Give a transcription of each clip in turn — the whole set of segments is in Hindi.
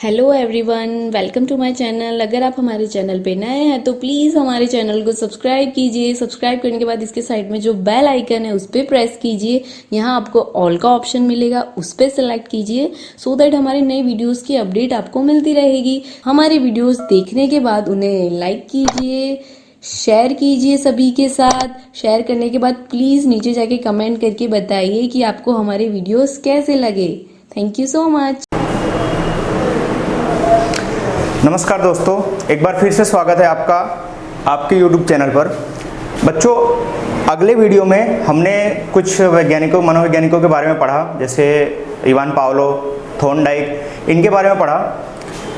Hello everyone, welcome to my channel. अगर आप हमारे चैनल पे नए हैं तो प्लीज़ हमारे चैनल को सब्सक्राइब कीजिए। सब्सक्राइब करने के बाद इसके साइड में जो बेल आइकन है उस पर प्रेस कीजिए। यहाँ आपको ऑल का ऑप्शन मिलेगा, उस पर सेलेक्ट कीजिए सो दैट हमारे नए वीडियोस की अपडेट आपको मिलती रहेगी। हमारे वीडियोस देखने के बाद उन्हें लाइक कीजिए, शेयर कीजिए सभी के साथ। शेयर करने के बाद प्लीज़ नीचे जाके कमेंट करके बताइए कि आपको हमारे वीडियोस कैसे लगे। Thank you so much. नमस्कार दोस्तों, एक बार फिर से स्वागत है आपका आपके YouTube चैनल पर। बच्चों, अगले वीडियो में हमने कुछ मनोवैज्ञानिकों के बारे में पढ़ा, जैसे इवान पावलो, थॉर्नडाइक, इनके बारे में पढ़ा।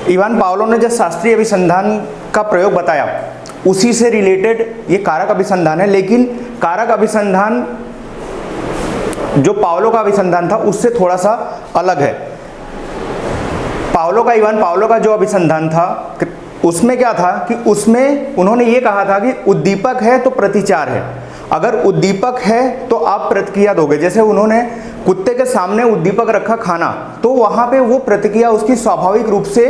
इवान पावलो ने जो शास्त्रीय अभिसंधान का प्रयोग बताया उसी से रिलेटेड ये कारक अभिसंधान है, लेकिन कारक अभिसंधान जो पावलो का अभिसंधान था उससे थोड़ा सा अलग है। इवान पावलो का जो अभिसंधान था उसमें क्या था कि उसमें उन्होंने ये कहा था कि उद्दीपक है तो प्रतिचार है। अगर उद्दीपक है तो आप प्रतिक्रिया दोगे। जैसे उन्होंने कुत्ते के सामने उद्दीपक रखा खाना, तो वहां पे वो प्रतिक्रिया उसकी स्वाभाविक रूप से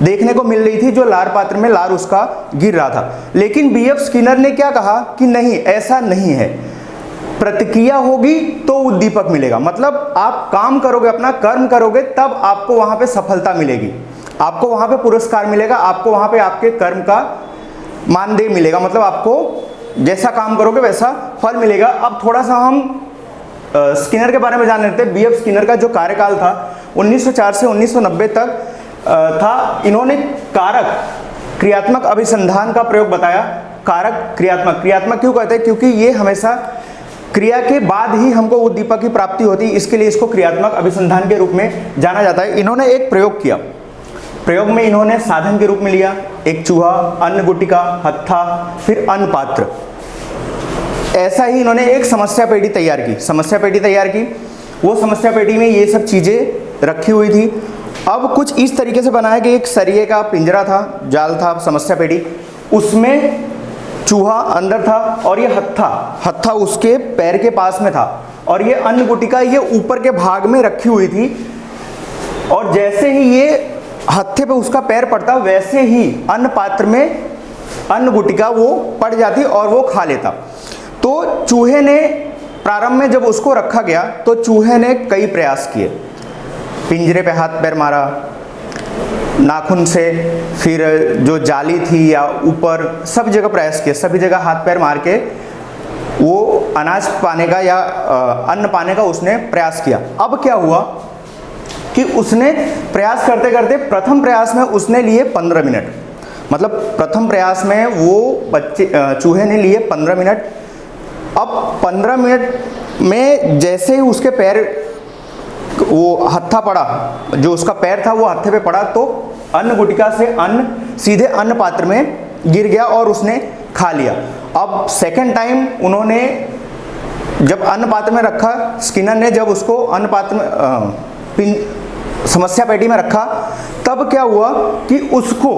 देखने को मिल रही थी, जो लार पात्र में लार उसका गिर रहा था। लेकिन बीएफ स्किनर ने क्या कहा कि नहीं, ऐसा नहीं है, प्रतिक्रिया होगी तो उद्दीपक मिलेगा। मतलब आप काम करोगे, अपना कर्म करोगे, तब आपको वहां पे सफलता मिलेगी, आपको वहां पे पुरस्कार मिलेगा, आपको वहां पे आपके कर्म का मानदेय मिलेगा। मतलब आपको जैसा काम करोगे वैसा फल मिलेगा। अब थोड़ा सा हम स्किनर के बारे में जान लेते हैं। बीएफ स्किनर का जो कार्यकाल था 1904 से 1990 तक था। इन्होंने कारक क्रियात्मक अभिसंधान का प्रयोग बताया। कारक क्रियात्मक क्यों कहते हैं? क्योंकि ये हमेशा क्रिया के बाद ही हमको उद्दीपक की प्राप्ति होती है, इसके लिए इसको क्रियात्मक अभिसंधान के रूप में जाना जाता है। इन्होंने एक प्रयोग किया। प्रयोग में इन्होंने साधन के रूप में लिया एक चूहा, अन्न गुटिका, हत्था, फिर अन्न पात्र। ऐसा ही इन्होंने एक समस्या पेटी तैयार की। वो समस्या पेटी में ये सब चीजें रखी हुई थी। अब कुछ इस तरीके से बनाया कि एक सरिये का पिंजरा था, जाल था, समस्या पेटी, उसमें चूहा अंदर था और ये हत्था उसके पैर के पास में था, और ये अन्न गुटिका ये ऊपर के भाग में रखी हुई थी। और जैसे ही ये हत्थे पे उसका पैर पड़ता, वैसे ही अन्न पात्र में अन्न गुटिका वो पड़ जाती और वो खा लेता। तो चूहे ने प्रारंभ में जब उसको रखा गया तो चूहे ने कई प्रयास किए, पिंजरे पे हाथ पैर मारा, नाखून से, फिर जो जाली थी या ऊपर, सब जगह प्रयास किया, सभी जगह हाथ पैर मार के वो अनाज पाने का या अन्न पाने का उसने प्रयास किया। अब क्या हुआ कि उसने प्रयास करते करते प्रथम प्रयास में उसने लिए 15 मिनट। मतलब प्रथम प्रयास में वो चूहे ने लिए 15 मिनट। अब 15 मिनट में जैसे ही उसके पैर, वो हत्था पड़ा, जो उसका पैर था वो हत्थे पे पड़ा, तो अन्न गुटिका से अन्न सीधे अन्न पात्र में गिर गया और उसने खा लिया। अब सेकंड टाइम उन्होंने जब अन्न पात्र में रखा, स्किनर ने जब उसको अन्न पात्र में समस्या पेटी में रखा, तब क्या हुआ कि उसको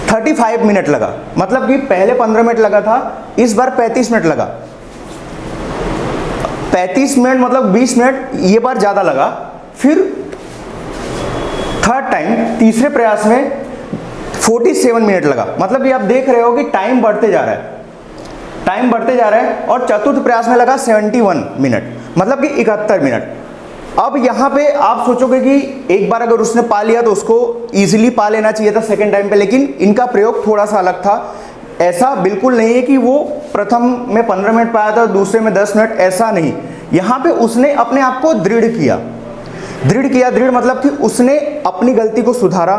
35 मिनट लगा। मतलब कि पहले 15 मिनट लगा था, इस बार 35 मिनट लगा। 35 मिनट मतलब 20 मिनट ये बार ज़्यादा लगा। फिर थर्ड टाइम, तीसरे प्रयास में 47 मिनट लगा। मतलब ये आप देख रहे हो कि टाइम बढ़ते जा रहा है। और चतुर्थ प्रयास में लगा 71 मिनट, मतलब कि 71 मिनट। अब यहाँ पे आप सोचोगे कि एक बार अगर उसने पा लिया तो उसको इजीली पा लेना चाहिए था सेकेंड टाइम पे, लेकिन इनका प्रयोग थोड़ा सा अलग था। ऐसा बिल्कुल नहीं है कि वो प्रथम में 15 मिनट पाया था, दूसरे में 10 मिनट, ऐसा नहीं। यहाँ पे उसने अपने आप को दृढ़ किया। मतलब कि उसने अपनी गलती को सुधारा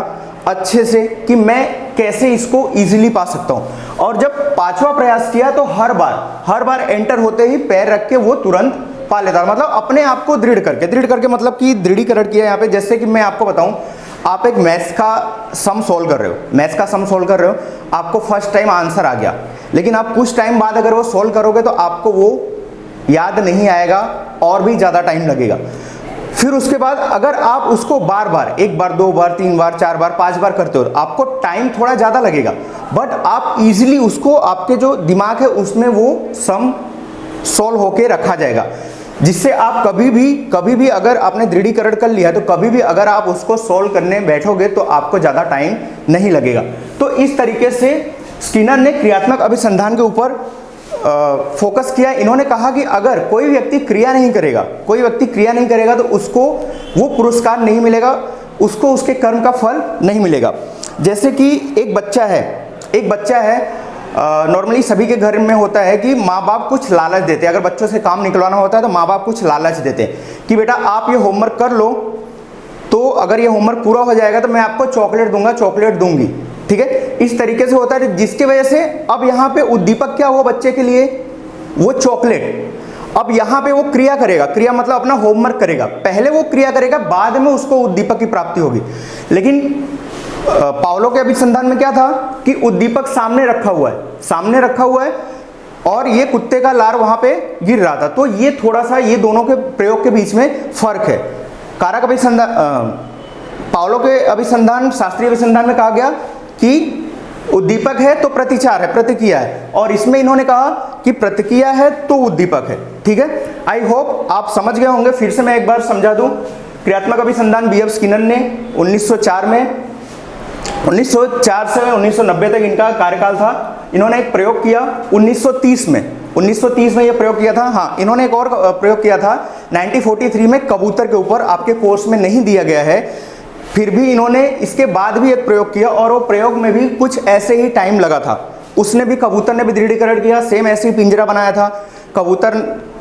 अच्छे से कि मैं कैसे इसको इजीली पा सकता हूँ। और जब 5वां प्रयास किया तो हर बार एंटर होते ही पैर रख के वो तुरंत पा लेता। मतलब अपने आप को दृढ़ करके मतलब कि दृढ़ीकरण किया यहाँ पे। जैसे कि मैं आपको बताऊँ, आप एक मैथ्स का सम सॉल्व कर रहे हो, आपको फर्स्ट टाइम आंसर आ गया, लेकिन आप कुछ टाइम बाद अगर वो सॉल्व करोगे तो आपको वो याद नहीं आएगा और भी ज़्यादा टाइम लगेगा। फिर उसके बाद अगर आप उसको बार, एक बार, 2 बार, 3 बार, 4 बार, 5 बार करते हो, आपको टाइम थोड़ा ज़्यादा लगेगा, बट आप इजीली उसको, आपके जो दिमाग है उसमें वो सम सॉल्व होके रखा जाएगा। जिससे आप कभी भी अगर आपने दृढ़ीकरण कर लिया है तो कभी भी अगर आप उसको सॉल्व करने बैठोगे तो आपको ज़्यादा टाइम नहीं लगेगा। तो इस तरीके से स्किनर ने क्रियात्मक अभिसंधान के ऊपर फोकस किया। इन्होंने कहा कि अगर कोई व्यक्ति क्रिया नहीं करेगा तो उसको वो पुरस्कार नहीं मिलेगा, उसको उसके कर्म का फल नहीं मिलेगा। जैसे कि एक बच्चा है नॉर्मली सभी के घर में होता है कि माँ बाप कुछ लालच देते हैं। अगर बच्चों से काम निकलवाना होता है तो माँ बाप कुछ लालच देते हैं कि बेटा आप ये होमवर्क कर लो, तो अगर ये होमवर्क पूरा हो जाएगा तो मैं आपको चॉकलेट दूंगी, ठीक है। इस तरीके से होता है, जिसकी वजह से अब यहाँ पे उद्दीपक क्या हुआ बच्चे के लिए, वो चॉकलेट। अब यहाँ पे वो क्रिया करेगा, क्रिया मतलब अपना होमवर्क करेगा, पहले वो क्रिया करेगा, बाद में उसको उद्दीपक की प्राप्ति होगी। लेकिन पावलो के अभिसंधान में क्या था कि उद्दीपक सामने रखा हुआ है और ये कुत्ते का लार वहां पे गिर रहा था। तो ये थोड़ा सा ये दोनों के प्रयोग के बीच में फर्क है। कारक अभिसंधान पावलो के अभिसंधान शास्त्रीय अभिसंधान में कहा गया कि उद्दीपक है तो प्रतिचार है, प्रतिक्रिया है, और इसमें इन्होंने कहा कि प्रतिक्रिया है तो उद्दीपक है, ठीक है। आई होप आप समझ गए होंगे। फिर से मैं एक बार समझा दूं। क्रियात्मक अभिसंधान बी एफ स्किनर ने 1904 से 1990 तक इनका कार्यकाल था। इन्होंने एक प्रयोग किया 1930 में यह प्रयोग किया था। हाँ, इन्होंने एक और प्रयोग किया था 1943 में कबूतर के ऊपर, आपके कोर्स में नहीं दिया गया है, फिर भी इन्होंने इसके बाद भी एक प्रयोग किया और वो प्रयोग में भी कुछ ऐसे ही टाइम लगा था। कबूतर ने भी दृढ़ीकरण किया, सेम ऐसे ही पिंजरा बनाया था। कबूतर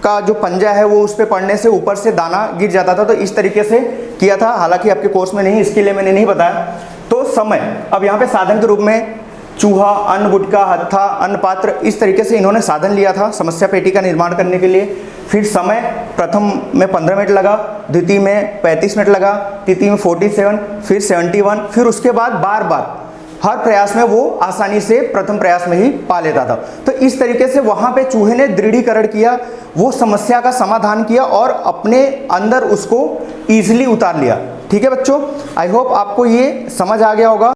का जो पंजा है वो उस पर पड़ने से ऊपर से दाना गिर जाता था, तो इस तरीके से किया था। हालांकि आपके कोर्स में नहीं, इसके लिए मैंने नहीं बताया। तो समय, अब यहाँ पे साधन के रूप में चूहा, अन्न गुटका, हत्था, अन्न पात्र, इस तरीके से इन्होंने साधन लिया था समस्या पेटी का निर्माण करने के लिए। फिर समय प्रथम में 15 मिनट लगा, द्वितीय में 35 मिनट लगा, तृतीय में 47, फिर 71, फिर उसके बाद बार बार हर प्रयास में वो आसानी से प्रथम प्रयास में ही पा लेता था। तो इस तरीके से वहां पे चूहे ने दृढ़ीकरण किया, वो समस्या का समाधान किया और अपने अंदर उसको ईजिली उतार लिया। ठीक है बच्चों, आई होप आपको ये समझ आ गया होगा।